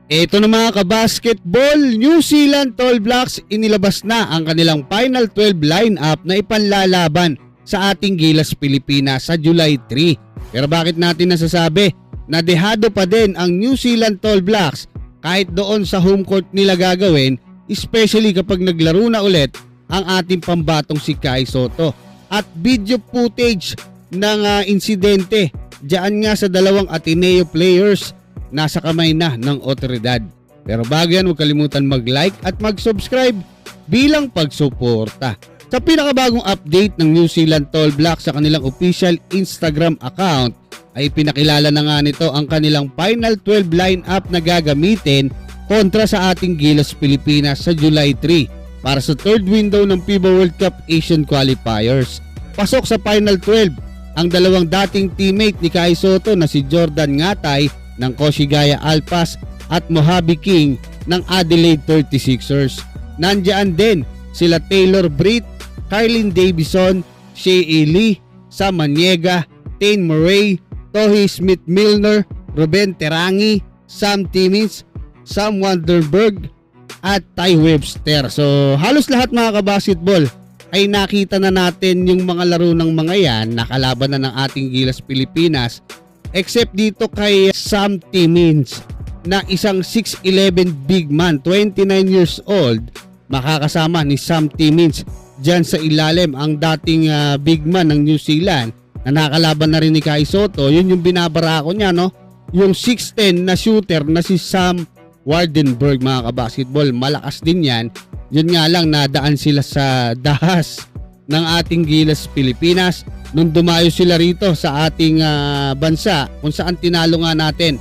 Ito na mga kabasketball, New Zealand Tall Blacks inilabas na ang kanilang Final 12 lineup na ipanlalaban sa ating Gilas Pilipinas sa July 3. Pero bakit natin nasasabi na dehado pa din ang New Zealand Tall Blacks kahit doon sa home court nila gagawin, especially kapag naglaro na ulit ang ating pambatong si Kai Sotto. At video footage ng insidente diyan nga sa dalawang Ateneo players nasa kamay na ng otoridad. Pero bago yan, huwag kalimutan mag-like at mag-subscribe bilang pagsuporta. Sa pinakabagong update ng New Zealand Tall Blacks sa kanilang official Instagram account ay pinakilala na nga nito ang kanilang Final 12 lineup na gagamitin kontra sa ating Gilas Pilipinas sa July 3 para sa third window ng FIBA World Cup Asian Qualifiers. Pasok sa Final 12 ang dalawang dating teammate ni Kai Sotto na si Jordan Ngatay ng Koshigaya Alpas at Mojave King ng Adelaide 36ers. Nandiyan din sila Taylor Britt, Carlin Davison, Shea Lee, Sam Maniega, Tane Murray, Tohi Smith-Milner, Ruben Terangi, Sam Timmins, Sam Wanderberg at Ty Webster. So halos lahat mga kabasketball ay nakita na natin yung mga laro ng mga yan na kalaban na ng ating Gilas Pilipinas, except dito kay Sam Timmins na isang 6'11 big man, 29 years old. Makakasama ni Sam Timmins dyan sa ilalim ang dating big man ng New Zealand na nakalaban na rin ni Kai Sotto. Yun yung binabarako niya, no? Yung 6'10 na shooter na si Sam Wardenberg mga kabasketball. Malakas din yan. Yun nga lang, nadaan sila sa dahas ng ating Gilas Pilipinas nung dumayo sila rito sa ating bansa kung saan tinalo nga natin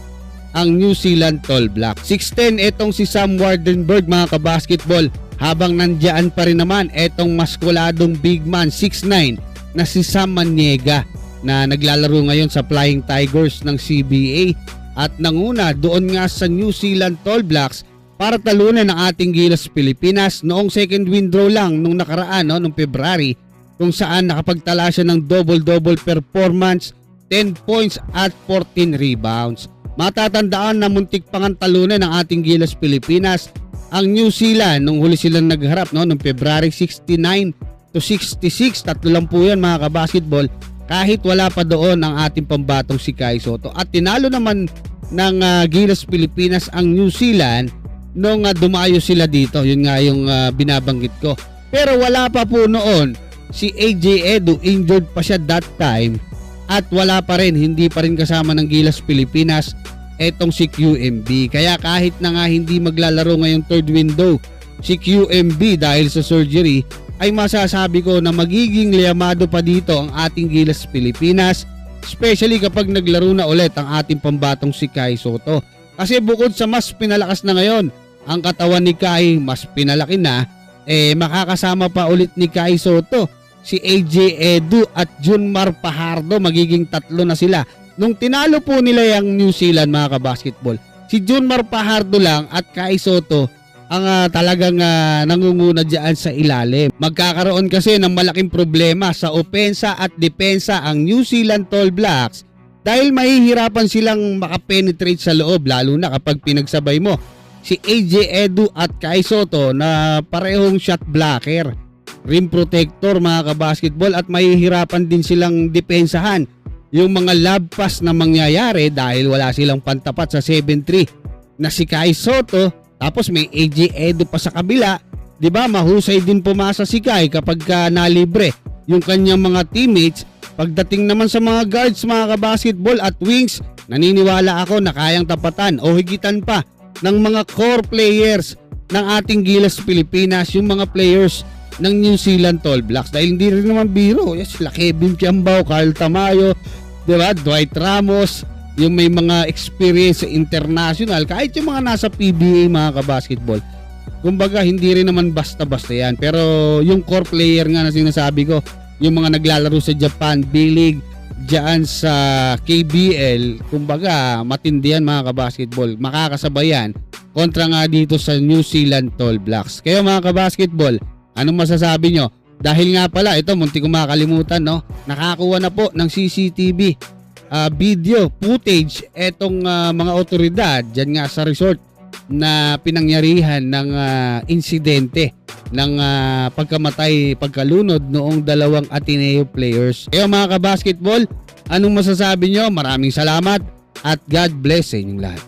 ang New Zealand Tall Blacks. 6'10 etong si Sam Wardenberg mga kabasketball, habang nandiyan pa rin naman etong maskuladong big man 6'9 na si Sam Maniega na naglalaro ngayon sa Flying Tigers ng CBA at nanguna doon nga sa New Zealand Tall Blacks para talunan ng ating Gilas Pilipinas noong second window lang nung nakaraan, noong February, kung saan nakapagtala siya ng double-double performance, 10 points at 14 rebounds. Matatandaan na muntik pang talunan ng ating Gilas Pilipinas ang New Zealand nung huli silang nagharap noong February 69 to 66. Tatlo lang po yan mga kabasketball kahit wala pa doon ang ating pambatong si Kai Sotto. At tinalo naman ng Gilas Pilipinas ang New Zealand nung dumayo sila dito. Yun nga yung binabanggit ko. Pero wala pa po noon si AJ Edu, injured pa siya that time, at wala pa rin, hindi pa rin kasama ng Gilas Pilipinas etong si QMB. Kaya kahit na nga hindi maglalaro ngayong third window si QMB dahil sa surgery, ay masasabi ko na magiging liyamado pa dito ang ating Gilas Pilipinas, especially kapag naglaro na ulit ang ating pambatong si Kai Sotto. Kasi bukod sa mas pinalakas na ngayon ang katawan ni Kai, mas pinalaki na, makakasama pa ulit ni Kai Sotto si AJ Edu at Junmar Fajardo. Magiging tatlo na sila. Nung tinalo po nila yung New Zealand mga kabasketball, si Junmar Fajardo lang at Kai Sotto ang talagang nangunguna dyan sa ilalim. Magkakaroon kasi ng malaking problema sa opensa at depensa ang New Zealand Tall Blacks dahil mahihirapan silang makapenetrate sa loob, lalo na kapag pinagsabay mo si AJ Edu at Kai Sotto na parehong shot blocker, rim protector mga kabasketball, at mahihirapan din silang depensahan yung mga lob pass na mangyayari dahil wala silang pantapat sa 7'3 na si Kai Sotto. Tapos may AJ Edu pa sa kabila, 'di ba? Mahusay din pumasa si Kai kapag nalibre yung kanyang mga teammates. Pagdating naman sa mga guards mga kabasketball at wings, naniniwala ako na kayang tapatan o higitan pa ng mga core players ng ating Gilas Pilipinas yung mga players ng New Zealand Tall Blacks, dahil hindi rin naman biro. Yes, sila Kevin Piambao, Carl Tamayo, 'di ba? Dwight Ramos, yung may mga experience sa international, kahit yung mga nasa PBA mga kabasketball. Kumbaga hindi rin naman basta-basta yan. Pero yung core player nga na sinasabi ko, yung mga naglalaro sa Japan B-League, diyan sa KBL, kumbaga matindihan mga kabasketball. Makakasabayan kontra nga dito sa New Zealand Tall Blacks. Kaya mga kabasketball, anong masasabi nyo? Dahil nga pala, ito munti ko makakalimutan, no? Nakakuha na po ng CCTV video footage etong mga otoridad dyan nga sa resort na pinangyarihan ng insidente ng pagkalunod noong dalawang Ateneo players. Kaya mga kabasketball, anong masasabi nyo? Maraming salamat at God bless sa inyong lahat.